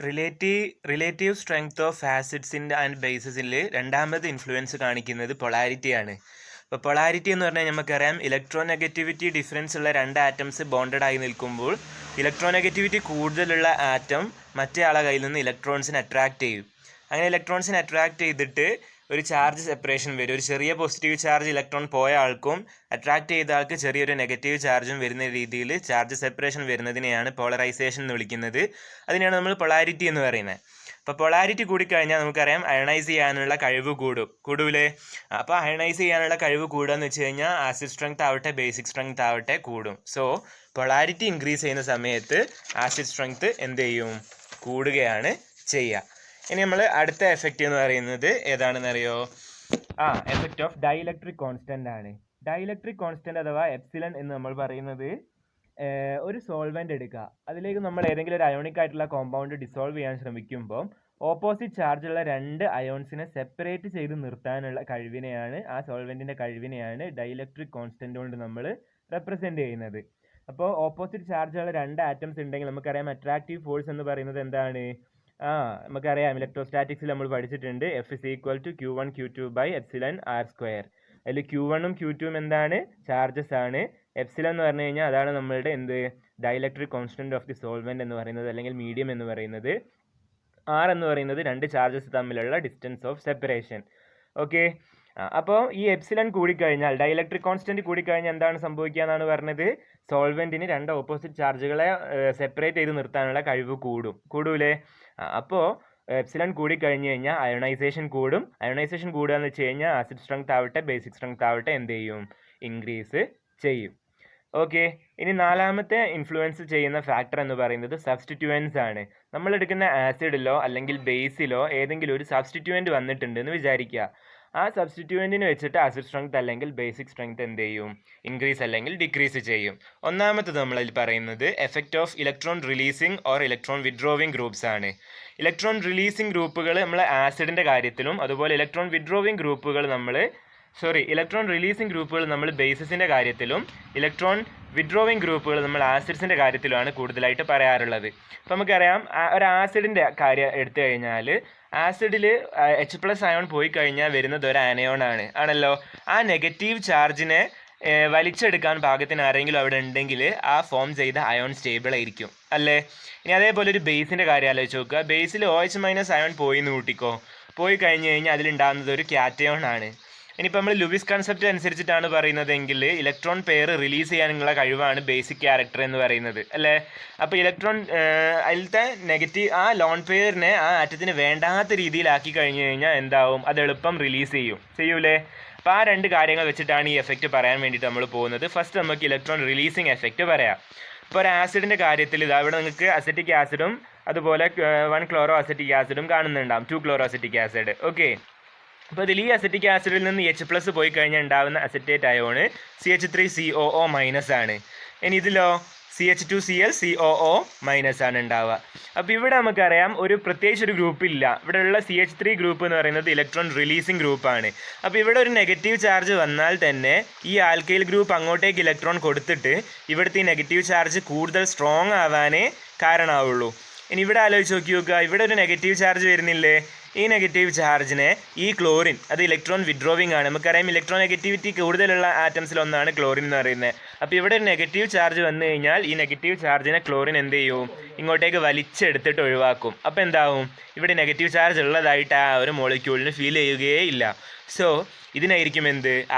Relative strength of ആസിഡ്സിൻ്റെ and ബേസിസിൽ രണ്ടാമത് influence കാണിക്കുന്നത് പൊളാരിറ്റിയാണ്. അപ്പോൾ പൊളാരിറ്റി എന്ന് പറഞ്ഞാൽ നമുക്കറിയാം ഇലക്ട്രോനെഗറ്റിവിറ്റി ഡിഫറൻസ് ഉള്ള രണ്ട് ആറ്റംസ് ബോണ്ടഡ് ആയി നിൽക്കുമ്പോൾ ഇലക്ട്രോനെഗറ്റിവിറ്റി കൂടുതലുള്ള ആറ്റം മറ്റേ ആളെ കയ്യിൽ നിന്ന് ഇലക്ട്രോൺസിനെ അട്രാക്റ്റ് ചെയ്യും. അങ്ങനെ ഇലക്ട്രോൺസിനെ അട്രാക്റ്റ് ചെയ്തിട്ട് ഒരു ചാർജ് സെപ്പറേഷൻ വരും. ഒരു ചെറിയ പോസിറ്റീവ് ചാർജ് ഇലക്ട്രോൺ പോയ ആൾക്കും അട്രാക്റ്റ് ചെയ്ത ആൾക്ക് ചെറിയൊരു നെഗറ്റീവ് ചാർജും വരുന്ന രീതിയിൽ ചാർജ് സെപ്പറേഷൻ വരുന്നതിനെയാണ് പോളറൈസേഷൻ എന്ന് വിളിക്കുന്നത്. അതിനെയാണ് നമ്മൾ പൊളാരിറ്റി എന്ന് പറയുന്നത്. അപ്പോൾ പൊളാരിറ്റി കൂടിക്കഴിഞ്ഞാൽ നമുക്കറിയാം അയണൈസ് ചെയ്യാനുള്ള കഴിവ് കൂടൂലേ? അപ്പോൾ അയണൈസ് ചെയ്യാനുള്ള കഴിവ് കൂടുക എന്ന് വെച്ച് കഴിഞ്ഞാൽ ആസിഡ് സ്ട്രെങ്ത് ആവട്ടെ ബേസിക് സ്ട്രെങ്ത് ആവട്ടെ കൂടും. സോ പൊളാരിറ്റി ഇൻക്രീസ് ചെയ്യുന്ന സമയത്ത് ആസിഡ് സ്ട്രെങ്ത് എന്ത് ചെയ്യും? കൂടുകയാണ് ചെയ്യുക. ഇനി നമ്മൾ അടുത്ത എഫക്റ്റ് എന്ന് പറയുന്നത് ഏതാണെന്നറിയോ? എഫക്റ്റ് ഓഫ് ഡൈഇലക്ട്രിക് കോൺസ്റ്റന്റ് ആണ്. ഡൈഇലക്ട്രിക് കോൺസ്റ്റന്റ് അഥവാ എപ്സിലൺ എന്ന് നമ്മൾ പറയുന്നത് ഒരു സോൾവെന്റ് എടുക്കുക, അതിലേക്ക് നമ്മൾ ഏതെങ്കിലും ഒരു അയോണിക് ആയിട്ടുള്ള കോമ്പൗണ്ട് ഡിസോൾവ് ചെയ്യാൻ ശ്രമിക്കുമ്പോൾ ഓപ്പോസിറ്റ് ചാർജുള്ള രണ്ട് അയോൺസിനെ സെപ്പറേറ്റ് ചെയ്ത് നിർത്താനുള്ള കഴിവിനെയാണ്, ആ സോൾവെന്റിന്റെ കഴിവിനെയാണ് ഡൈഇലക്ട്രിക് കോൺസ്റ്റന്റ് കൊണ്ട് നമ്മൾ റെപ്രസെന്റ് ചെയ്യുന്നത്. അപ്പോൾ ഓപ്പോസിറ്റ് ചാർജുള്ള രണ്ട് ആറ്റംസ് ഉണ്ടെങ്കിൽ നമുക്കറിയാം അട്രാക്റ്റീവ് ഫോഴ്സ് എന്ന് പറയുന്നത് എന്താണ്? നമുക്കറിയാം ഇലക്ട്രോസ്റ്റാറ്റിക്സിൽ നമ്മൾ പഠിച്ചിട്ടുണ്ട് F is equal to Q1 Q2 by epsilon R square. അതിൽ Q1ഉം Q2ഉം എന്താണ്? ചാർജസ് ആണ്. എപ്സിലൺ എന്ന് പറഞ്ഞു കഴിഞ്ഞാൽ അതാണ് നമ്മളുടെ dielectric constant of the solvent എന്ന് പറയുന്നത്, അല്ലെങ്കിൽ മീഡിയം എന്ന് പറയുന്നത്. R എന്ന് പറയുന്നത് രണ്ട് ചാർജസ് തമ്മിലുള്ള ഡിസ്റ്റൻസ് ഓഫ് സെപ്പറേഷൻ. ഓക്കെ, അപ്പോൾ ഈ എപ്സിലൺ കൂടിക്കഴിഞ്ഞാൽ, ഡൈഇലക്ട്രിക് കോൺസ്റ്റന്റ് കൂടിക്കഴിഞ്ഞാൽ എന്താണ് സംഭവിക്കുക എന്നാണ് പറഞ്ഞത്? സോൾവെന്റിന് രണ്ട് ഓപ്പോസിറ്റ് ചാർജുകളെ സെപ്പറേറ്റ് ചെയ്ത് നിർത്താനുള്ള കഴിവ് കൂടൂലേ? അപ്പോൾ എപ്സിലൺ കൂടിക്കഴിഞ്ഞ് കഴിഞ്ഞാൽ അയോണൈസേഷൻ കൂടും. അയോണൈസേഷൻ കൂടുക എന്ന് വെച്ച് കഴിഞ്ഞാൽ ആസിഡ് സ്ട്രെങ്ത് ആവട്ടെ ബേസിക് സ്ട്രെങ്ത് ആവട്ടെ എന്ത് ചെയ്യും? ഇൻക്രീസ് ചെയ്യും. ഓക്കെ, ഇനി നാലാമത്തെ ഇൻഫ്ലുവൻസ് ചെയ്യുന്ന ഫാക്ടർ എന്ന് പറയുന്നത് സബ്സ്റ്റിറ്റ്യൂവൻസ് ആണ്. നമ്മൾ എടുക്കുന്ന ആസിഡിലോ അല്ലെങ്കിൽ ബേസിലോ ഏതെങ്കിലും ഒരു സബ്സ്റ്റിറ്റ്യൂവൻറ്റ് വന്നിട്ടുണ്ട് എന്ന് വിചാരിക്കുക. ആ സബ്സ്റ്റിറ്റ്യൂവൻറ്റിന് വെച്ചിട്ട് ആസിഡ് സ്ട്രെങ്ത് അല്ലെങ്കിൽ ബേസിക് സ്ട്രെങ്ത് എന്ത് ചെയ്യും? ഇൻക്രീസ് അല്ലെങ്കിൽ ഡിക്രീസ് ചെയ്യും. ഒന്നാമത്തത് നമ്മളതിൽ പറയുന്നത് effect of electron releasing or electron withdrawing groups ആണ്. ഇലക്ട്രോൺ റിലീസിങ് ഗ്രൂപ്പുകൾ നമ്മൾ ആസിഡിൻ്റെ കാര്യത്തിലും അതുപോലെ ഇലക്ട്രോൺ വിഡ്രോവിങ് ഗ്രൂപ്പുകൾ ഇലക്ട്രോൺ റിലീസിങ് ഗ്രൂപ്പുകൾ നമ്മൾ ബേസിസിൻ്റെ കാര്യത്തിലും ഇലക്ട്രോൺ വിഡ്രോവിങ് ഗ്രൂപ്പുകൾ നമ്മൾ ആസിഡ്സിൻ്റെ കാര്യത്തിലുമാണ് കൂടുതലായിട്ട് പറയാറുള്ളത്. അപ്പോൾ നമുക്കറിയാം ഒരു ആസിഡിൻ്റെ കാര്യം എടുത്തു കഴിഞ്ഞാൽ ആസിഡിൽ H+ അയോൺ പോയി കഴിഞ്ഞാൽ വരുന്നത് ഒരു ആണല്ലോ. ആ നെഗറ്റീവ് ചാർജിനെ വലിച്ചെടുക്കാൻ പാകത്തിന് ആരെങ്കിലും അവിടെ ഉണ്ടെങ്കിൽ ആ ഫോം ചെയ്ത അയോൺ സ്റ്റേബിൾ ആയിരിക്കും അല്ലേ? ഇനി അതേപോലെ ഒരു ബേസിൻ്റെ കാര്യം ആലോചിച്ച് നോക്കുക. ബേസിൽ OH- അയോൺ പോയി കഴിഞ്ഞ് കഴിഞ്ഞാൽ അതിലുണ്ടാകുന്നത് ഒരു കാറ്റയോൺ ആണ്. ഇനിയിപ്പോൾ നമ്മൾ ലൂയിസ് കൺസെപ്റ്റ് അനുസരിച്ചിട്ടാണ് പറയുന്നതെങ്കിൽ ഇലക്ട്രോൺ പെയർ റിലീസ് ചെയ്യാനുള്ള കഴിവാണ് ബേസിക് ക്യാരക്ടർ എന്ന് പറയുന്നത് അല്ലേ? അപ്പോൾ ഇലക്ട്രോൺ അതിലത്തെ നെഗറ്റീവ് ആ ലോൺ പെയറിനെ ആ ആറ്റത്തിന് വേണ്ടാത്ത രീതിയിലാക്കി കഴിഞ്ഞ് കഴിഞ്ഞാൽ എന്താവും? അത് എളുപ്പം റിലീസ് ചെയ്യൂലേ? അപ്പോൾ ആ രണ്ട് കാര്യങ്ങൾ വെച്ചിട്ടാണ് ഈ എഫക്റ്റ് പറയാൻ വേണ്ടിയിട്ട് നമ്മൾ പോകുന്നത്. ഫസ്റ്റ് നമുക്ക് ഇലക്ട്രോൺ റിലീസിങ് എഫക്റ്റ് പറയാം. ഇപ്പോൾ ഒരു ആസിഡിൻ്റെ കാര്യത്തിൽ ഇവിടെ നിങ്ങൾക്ക് അസറ്റിക് ആസിഡും അതുപോലെ 1 ക്ലോറോ അസറ്റിക് ആസിഡും കാണുന്നുണ്ടാവും, 2 ക്ലോറോ അസറ്റിക് ആസിഡ്. ഓക്കെ, അപ്പോൾ ഇതിൽ ഈ അസറ്റിക് ആസിഡിൽ നിന്ന് H+ പോയി കഴിഞ്ഞാൽ ഉണ്ടാകുന്ന അസറ്റേറ്റ് അയോണ് CH3COO- ആണ്. ഇനി ഇതിലോ CH2Cl ആണ് ഉണ്ടാവുക. അപ്പോൾ ഇവിടെ നമുക്കറിയാം ഒരു പ്രത്യേകിച്ച് ഒരു ഗ്രൂപ്പ് ഇല്ല. ഇവിടെയുള്ള CH3 ഗ്രൂപ്പ് എന്ന് പറയുന്നത് ഇലക്ട്രോൺ റിലീസിങ് ഗ്രൂപ്പാണ്. അപ്പോൾ ഇവിടെ ഒരു നെഗറ്റീവ് ചാർജ് വന്നാൽ തന്നെ ഈ ആൽക്കൈൽ ഗ്രൂപ്പ് അങ്ങോട്ടേക്ക് ഇലക്ട്രോൺ കൊടുത്തിട്ട് ഇവിടുത്തെ ഈ നെഗറ്റീവ് ചാർജ് കൂടുതൽ സ്ട്രോങ് ആവാനേ കാരണമാവുള്ളൂ. ഇനി ഇവിടെ ആലോചിച്ച് നോക്കുക, ഇവിടെ ഒരു നെഗറ്റീവ് ചാർജ് വരുന്നില്ലേ? ഈ നെഗറ്റീവ് ചാർജിനെ ഈ ക്ലോറിൻ, അത് ഇലക്ട്രോൺ വിഡ്രോവിങ് ആണ്. നമുക്കറിയാം ഇലക്ട്രോൺ നെഗറ്റിവിറ്റി കൂടുതലുള്ള ആറ്റംസിലൊന്നാണ് ക്ലോറിൻ എന്ന് പറയുന്നത്. അപ്പോൾ ഇവിടെ ഒരു നെഗറ്റീവ് ചാർജ് വന്നു കഴിഞ്ഞാൽ ഈ നെഗറ്റീവ് ചാർജിനെ ക്ലോറിൻ എന്ത് ചെയ്യും? ഇങ്ങോട്ടേക്ക് വലിച്ചെടുത്തിട്ട് ഒഴിവാക്കും. അപ്പോൾ എന്താവും? ഇവിടെ നെഗറ്റീവ് ചാർജ് ഉള്ളതായിട്ട് ആ ഒരു മോളിക്യൂളിന് ഫീൽ ചെയ്യുകയേ ഇല്ല. സോ ഇതിനായിരിക്കും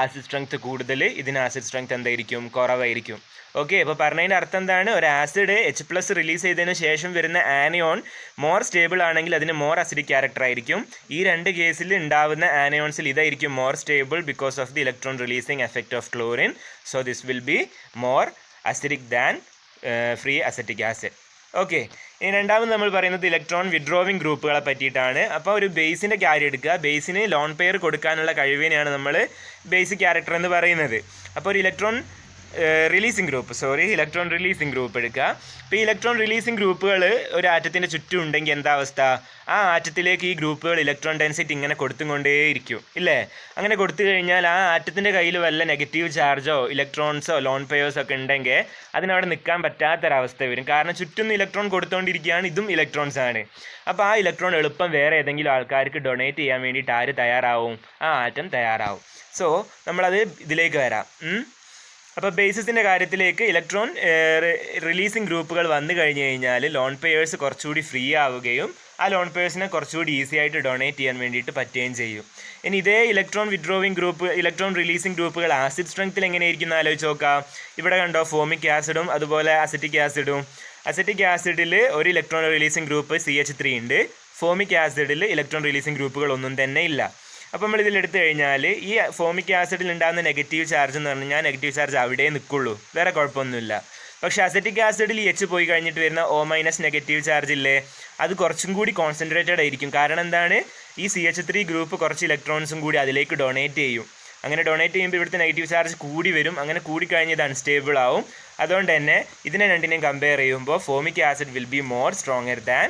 ആസിഡ് സ്ട്രെങ്ത് കൂടുതൽ, ഇതിന് ആസിഡ് സ്ട്രെങ്ത് എന്തായിരിക്കും? കുറവായിരിക്കും. ഓക്കെ, അപ്പോൾ പറഞ്ഞതിൻ്റെ അർത്ഥം എന്താണ്? ഒരു ആസിഡ് H+ റിലീസ് ചെയ്തതിന് ശേഷം വരുന്ന ആനയോൺ മോർ സ്റ്റേബിൾ ആണെങ്കിൽ അതിന് മോർ അസിഡിക് ക്യാരക്ടർ ആയിരിക്കും. ഈ രണ്ട് കേസിൽ ഉണ്ടാവുന്ന ആനയോൺസിൽ ഇതായിരിക്കും more stable because of the electron releasing effect of chlorine. So this will be more acidic than free acetic acid. Okay, ഇനി രണ്ടാമത് നമ്മൾ പറയുന്നത് ഇലക്ട്രോൺ വിഡ്രോവിങ് ഗ്രൂപ്പുകളെ പറ്റിയിട്ടാണ്. അപ്പോൾ ഒരു ബേസിൻ്റെ കാര്യം എടുക്കുക. ബേസിന് ലോൺ പെയർ കൊടുക്കാനുള്ള കഴിവിനെയാണ് നമ്മൾ ബേസിക് ക്യാരക്ടർ എന്ന് പറയുന്നത്. അപ്പോൾ ഒരു ഇലക്ട്രോൺ റിലീസിങ് ഗ്രൂപ്പ് എടുക്കുക. ഇപ്പോൾ ഈ ഇലക്ട്രോൺ റിലീസിങ് ഗ്രൂപ്പുകൾ ഒരു ആറ്റത്തിൻ്റെ ചുറ്റും ഉണ്ടെങ്കിൽ എന്താ അവസ്ഥ? ആ ആറ്റത്തിലേക്ക് ഈ ഗ്രൂപ്പുകൾ ഇലക്ട്രോൺ ഡെൻസിറ്റി ഇങ്ങനെ കൊടുത്തുകൊണ്ടേയിരിക്കും ഇല്ലേ? അങ്ങനെ കൊടുത്തു കഴിഞ്ഞാൽ ആ ആറ്റത്തിൻ്റെ കയ്യിൽ വല്ല നെഗറ്റീവ് ചാർജോ ഇലക്ട്രോൺസോ ലോൺ പെയേഴ്സോ ഒക്കെ ഉണ്ടെങ്കിൽ അതിനവിടെ നിൽക്കാൻ പറ്റാത്തൊരവസ്ഥ വരും. കാരണം ചുറ്റും ഇലക്ട്രോൺ കൊടുത്തുകൊണ്ടിരിക്കുകയാണ്, ഇതും ഇലക്ട്രോൺസ് ആണ്. അപ്പോൾ ആ ഇലക്ട്രോൺ എളുപ്പം വേറെ ഏതെങ്കിലും ആൾക്കാർക്ക് ഡൊണേറ്റ് ചെയ്യാൻ വേണ്ടിയിട്ട് ആര് തയ്യാറാവും? ആ ആറ്റം തയ്യാറാവും. സോ നമ്മളത് ഇതിലേക്ക് വരാം. അപ്പോൾ ബേസിസിൻ്റെ കാര്യത്തിലേക്ക് ഇലക്ട്രോൺ റിലീസിങ് ഗ്രൂപ്പുകൾ വന്നു കഴിഞ്ഞ് കഴിഞ്ഞാൽ ലോൺ പെയേഴ്സ് കുറച്ചുകൂടി ഫ്രീ ആവുകയും ആ ലോൺ പെയേഴ്സിനെ കുറച്ചുകൂടി ഈസി ആയിട്ട് ഡൊണേറ്റ് ചെയ്യാൻ വേണ്ടിയിട്ട് പറ്റുകയും ചെയ്യും. ഇനി ഇതേ ഇലക്ട്രോൺ റിലീസിങ് ഗ്രൂപ്പുകൾ ആസിഡ് സ്ട്രെങ്ത്തിൽ എങ്ങനെയായിരിക്കും എന്ന് ആലോചിച്ച് നോക്കാം. ഇവിടെ കണ്ടോ, ഫോമിക് ആസിഡും അതുപോലെ അസറ്റിക് ആസിഡിൽ ഒരു ഇലക്ട്രോൺ റിലീസിങ് ഗ്രൂപ്പ് CH3 ഉണ്ട്. ഫോമിക് ആസിഡിൽ ഇലക്ട്രോൺ റിലീസിങ് ഗ്രൂപ്പുകൾ ഒന്നും തന്നെ ഇല്ല. അപ്പോൾ നമ്മൾ ഇതിലെടുത്തു കഴിഞ്ഞാൽ ഈ ഫോമിക് ആസിഡിൽ ഉണ്ടാകുന്ന നെഗറ്റീവ് ചാർജ് എന്ന് പറഞ്ഞാൽ നെഗറ്റീവ് ചാർജ് അവിടെ നിൽക്കുള്ളൂ, വേറെ കുഴപ്പമൊന്നുമില്ല. പക്ഷേ അസറ്റിക് ആസിഡിൽ H പോയി കഴിഞ്ഞിട്ട് വരുന്ന O- നെഗറ്റീവ് ചാർജ് ഇല്ലേ, അത് കുറച്ചും കൂടി കോൺസെൻട്രേറ്റഡ് ആയിരിക്കും. കാരണം എന്താണ്? ഈ CH3 ഗ്രൂപ്പ് കുറച്ച് ഇലക്ട്രോൺസും കൂടി അതിലേക്ക് ഡൊണേറ്റ് ചെയ്യും. അങ്ങനെ ഡൊണേറ്റ് ചെയ്യുമ്പോൾ ഇവിടുത്തെ നെഗറ്റീവ് ചാർജ് കൂടി വരും. അങ്ങനെ കൂടിക്കഴിഞ്ഞ് ഇത് അൺസ്റ്റേബിൾ ആവും. അതുകൊണ്ട് തന്നെ ഇതിനെ രണ്ടിനെയും കമ്പയർ ചെയ്യുമ്പോൾ formic acid will be more stronger than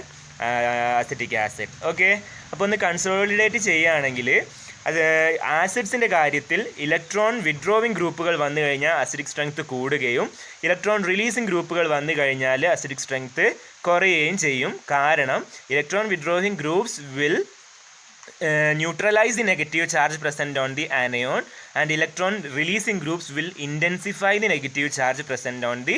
acetic acid. Okay, അപ്പോൾ ഒന്ന് കൺസോളിഡേറ്റ് ചെയ്യുകയാണെങ്കിൽ അത് ആസിഡ്സിൻ്റെ കാര്യത്തിൽ ഇലക്ട്രോൺ വിഡ്രോവിങ് ഗ്രൂപ്പുകൾ വന്നു കഴിഞ്ഞാൽ അസിഡിക് സ്ട്രെങ്ത് കൂടുകയും ഇലക്ട്രോൺ റിലീസിങ് ഗ്രൂപ്പുകൾ വന്നു കഴിഞ്ഞാൽ അസിഡിക് സ്ട്രെങ്ത് കുറയുകയും ചെയ്യും. കാരണം electron withdrawing groups will neutralize the negative charge present on the anion and electron releasing groups will intensify the negative charge present on the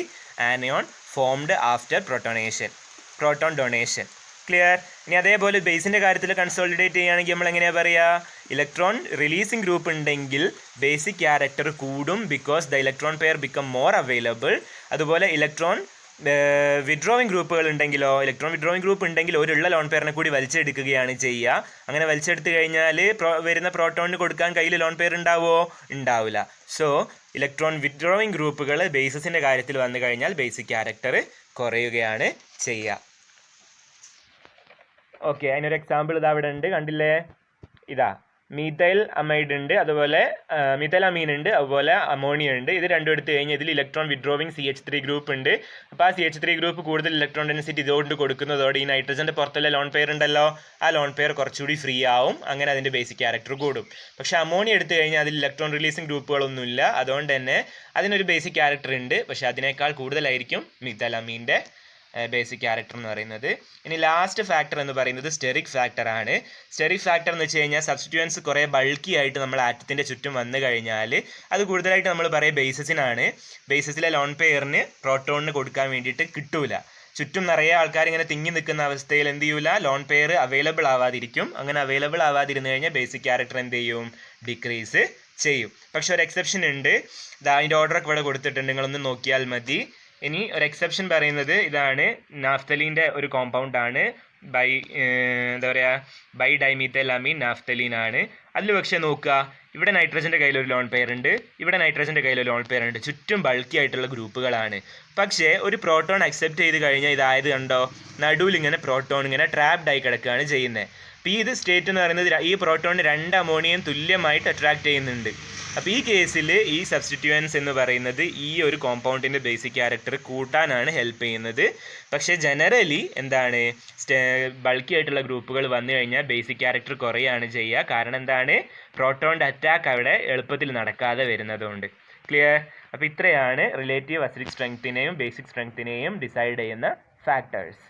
anion formed after proton donation. Clear? ഇനി അതേപോലെ ബേസിൻ്റെ കാര്യത്തിൽ consolidate ചെയ്യുകയാണെങ്കിൽ നമ്മൾ എങ്ങനെയാണ് പറയുക? Electron releasing group ഉണ്ടെങ്കിൽ basic character കൂടും, because the electron pair become more available. അതുപോലെ ഇലക്ട്രോൺ വിഡ്രോവിങ് ഗ്രൂപ്പുകൾ ഉണ്ടെങ്കിലോ, ഇലക്ട്രോൺ വിഡ്രോവിങ് ഗ്രൂപ്പ് ഉണ്ടെങ്കിൽ ഒരുള്ള ലോൺ പെയറിനെ കൂടി വലിച്ചെടുക്കുകയാണ് ചെയ്യുക. അങ്ങനെ വലിച്ചെടുത്ത് കഴിഞ്ഞാൽ വരുന്ന പ്രോട്ടോണിന് കൊടുക്കാൻ കയ്യിൽ ലോൺ പെയർ ഉണ്ടാവുമോ? ഉണ്ടാവില്ല. സോ ഇലക്ട്രോൺ വിഡ്രോവിങ് ഗ്രൂപ്പുകൾ ബേസിസിൻ്റെ കാര്യത്തിൽ വന്നു കഴിഞ്ഞാൽ ബേസിക് ക്യാരക്ടർ കുറയുകയാണ് ചെയ്യുക. ഓക്കെ, അതിനൊരു എക്സാമ്പിൾ ഇതാ ഇവിടെ ഉണ്ട്, കണ്ടില്ലേ? ഇതാ മീഥൈൽ അമൈഡ് ഉണ്ട്, അതുപോലെ മീഥൈൽ അമീൻ ഉണ്ട്, അതുപോലെ അമോണിയ ഉണ്ട്. ഇത് രണ്ടും എടുത്തു കഴിഞ്ഞാൽ ഇതിൽ ഇലക്ട്രോൺ വിഡ്രോവിങ് CH3 ഗ്രൂപ്പ് ഉണ്ട്. അപ്പോൾ ആ CH3 ഗ്രൂപ്പ് കൂടുതൽ ഇലക്ട്രോൺ ഡെൻസിറ്റി ഇതുകൊണ്ട് കൊടുക്കുന്നതോടെ ഈ നൈട്രജൻ്റെ പുറത്തുള്ള ലോൺ പെയർ ഉണ്ടല്ലോ, ആ ലോൺ പെയർ കുറച്ചുകൂടി ഫ്രീ ആവും. അങ്ങനെ അതിൻ്റെ ബേസിക് ക്യാരക്ടർ കൂടും. പക്ഷേ അമോണിയ എടുത്തു കഴിഞ്ഞാൽ അതിൽ ഇലക്ട്രോൺ റിലീസിങ് ഗ്രൂപ്പുകളൊന്നുമില്ല. അതുകൊണ്ട് തന്നെ അതിനൊരു ബേസിക് ക്യാരക്ടർ ഉണ്ട്, പക്ഷേ അതിനേക്കാൾ കൂടുതലായിരിക്കും മീഥൈൽ അമീൻ്റെ ബേസിക് ക്യാരക്ടർ എന്ന് പറയുന്നത്. ഇനി ലാസ്റ്റ് ഫാക്ടർ എന്ന് പറയുന്നത് സ്റ്റെറിക് ഫാക്ടർ ആണ്. സ്റ്റെറിക് ഫാക്ടർ എന്ന് വെച്ച് കഴിഞ്ഞാൽ സബ്സ്റ്റിറ്റ്യൂവൻസ് കുറേ ബൾക്കി ആയിട്ട് നമ്മൾ ആറ്റത്തിൻ്റെ ചുറ്റും വന്നു കഴിഞ്ഞാൽ അത് കൂടുതലായിട്ട് നമ്മൾ പറയുക ബേസിസിനാണ്. ബേസിസിലെ ലോൺ പെയറിന് പ്രോട്ടോണിന് കൊടുക്കാൻ വേണ്ടിയിട്ട് കിട്ടൂല. ചുറ്റും നിറയെ ആൾക്കാർ ഇങ്ങനെ തിങ്ങി നിൽക്കുന്ന അവസ്ഥയിൽ എന്ത് ചെയ്യൂല, ലോൺ പെയർ അവൈലബിൾ ആവാതിരിക്കും. അങ്ങനെ അവൈലബിൾ ആവാതിരുന്നു കഴിഞ്ഞാൽ ബേസിക് ക്യാരക്ടർ എന്ത് ചെയ്യും, ഡിക്രീസ് ചെയ്യും. പക്ഷെ ഒരു എക്സെപ്ഷൻ ഉണ്ട്, അതിൻ്റെ ഓർഡറൊക്കെ ഇവിടെ കൊടുത്തിട്ടുണ്ട്, നിങ്ങളൊന്ന് നോക്കിയാൽ മതി. ഇനി ഒരു എക്സെപ്ഷൻ പറയുന്നത് ഇതാണ്, നാഫ്തലീൻ്റെ ഒരു കോമ്പൗണ്ട് ആണ്, എന്താ പറയുക, ബൈ ഡൈമീഥൈൽ അമീൻ നാഫ്തലീൻ ആണ്. അതിൽ പക്ഷേ നോക്കുക, ഇവിടെ നൈട്രജൻ്റെ കയ്യിലൊരു ലോൺ പെയർ ഉണ്ട്, ഇവിടെ നൈട്രജൻ്റെ കയ്യിലൊരു ലോൺ പെയർ ഉണ്ട്, ചുറ്റും ബൾക്കി ആയിട്ടുള്ള ഗ്രൂപ്പുകളാണ്. പക്ഷേ ഒരു പ്രോട്ടോൺ അക്സെപ്റ്റ് ചെയ്ത് കഴിഞ്ഞാൽ ഇതായത് കണ്ടോ, നടുവിൽ ഇങ്ങനെ പ്രോട്ടോൺ ഇങ്ങനെ ട്രാപ്ഡ് ആയി കിടക്കുകയാണ് ചെയ്യുന്നത്. അപ്പോൾ ഇത് സ്റ്റേറ്റ് എന്ന് പറയുന്നത് ഈ പ്രോട്ടോണിന് 2 അമോണിയം തുല്യമായിട്ട് അട്രാക്ട് ചെയ്യുന്നുണ്ട്. അപ്പോൾ ഈ കേസിൽ ഈ സബ്സ്റ്റിറ്റ്യൂവൻസ് എന്ന് പറയുന്നത് ഈ ഒരു കോമ്പൗണ്ടിൻ്റെ ബേസിക് ക്യാരക്ടർ കൂട്ടാനാണ് ഹെൽപ്പ് ചെയ്യുന്നത്. പക്ഷേ ജനറലി എന്താണ്, ബൾക്കി ആയിട്ടുള്ള ഗ്രൂപ്പുകൾ വന്നു കഴിഞ്ഞാൽ ബേസിക് ക്യാരക്ടർ കുറയാണ് ചെയ്യുക. കാരണം എന്താണ്, പ്രോട്ടോണിൻ്റെ അറ്റാക്ക് അവിടെ എളുപ്പത്തിൽ നടക്കാതെ വരുന്നതുകൊണ്ട്. ക്ലിയർ? അപ്പോൾ ഇത്രയാണ് റിലേറ്റീവ് അസിഡിക് സ്ട്രെങ്ത്തിനെയും ബേസിക് സ്ട്രെങ്ത്തിനെയും ഡിസൈഡ് ചെയ്യുന്ന ഫാക്ടേഴ്സ്.